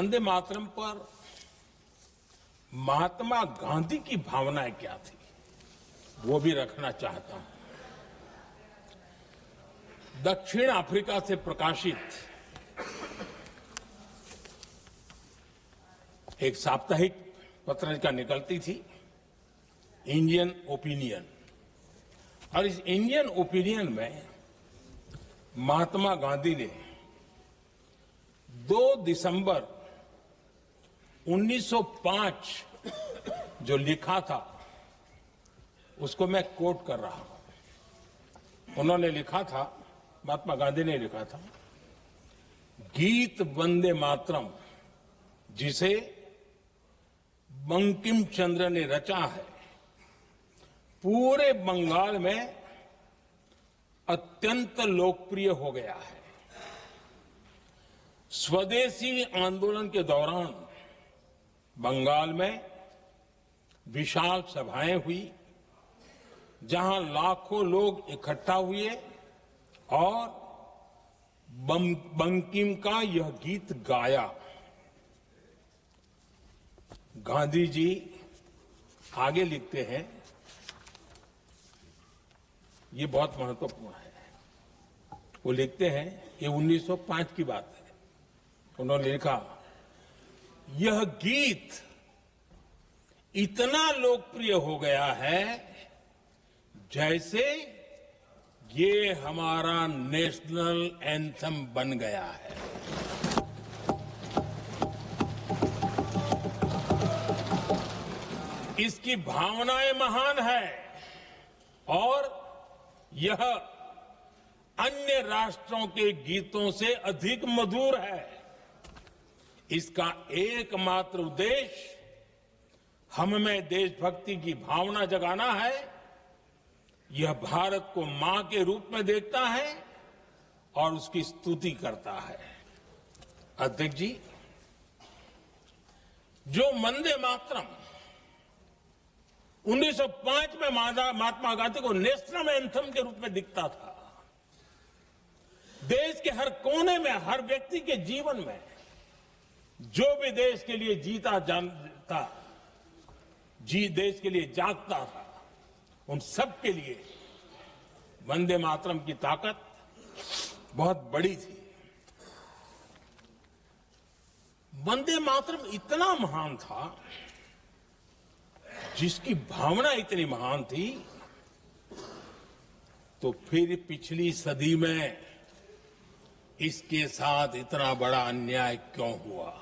वंदे मातरम पर महात्मा गांधी की भावनाएं क्या थी वो भी रखना चाहता हूं। दक्षिण अफ्रीका से प्रकाशित एक साप्ताहिक पत्रिका निकलती थी, इंडियन ओपिनियन, और इस इंडियन ओपिनियन में महात्मा गांधी ने 2 दिसंबर 1905 जो लिखा था उसको मैं कोट कर रहा हूं। उन्होंने लिखा था, महात्मा गांधी ने लिखा था, गीत वंदे मातरम जिसे बंकिम चंद्र ने रचा है पूरे बंगाल में अत्यंत लोकप्रिय हो गया है। स्वदेशी आंदोलन के दौरान बंगाल में विशाल सभाएं हुई जहां लाखों लोग इकट्ठा हुए और बंकिम का यह गीत गाया। गांधी जी आगे लिखते हैं, ये बहुत महत्वपूर्ण है। वो लिखते हैं, ये 1905 की बात है। उन्होंने लिखा, यह गीत इतना लोकप्रिय हो गया है जैसे ये हमारा नेशनल एंथम बन गया है। इसकी भावनाएं महान है और यह अन्य राष्ट्रों के गीतों से अधिक मधुर है। इसका एकमात्र उद्देश्य हम में देशभक्ति की भावना जगाना है। यह भारत को मां के रूप में देखता है और उसकी स्तुति करता है। अध्यक्ष जी, जो वंदे मातरम 1905 में महात्मा गांधी को नेशनल एंथम के रूप में दिखता था, देश के हर कोने में, हर व्यक्ति के जीवन में जो भी देश के लिए जीता जानता, देश के लिए जागता था, उन सब के लिए वंदे मातरम की ताकत बहुत बड़ी थी। वंदे मातरम इतना महान था, जिसकी भावना इतनी महान थी, तो फिर पिछली सदी में इसके साथ इतना बड़ा अन्याय क्यों हुआ?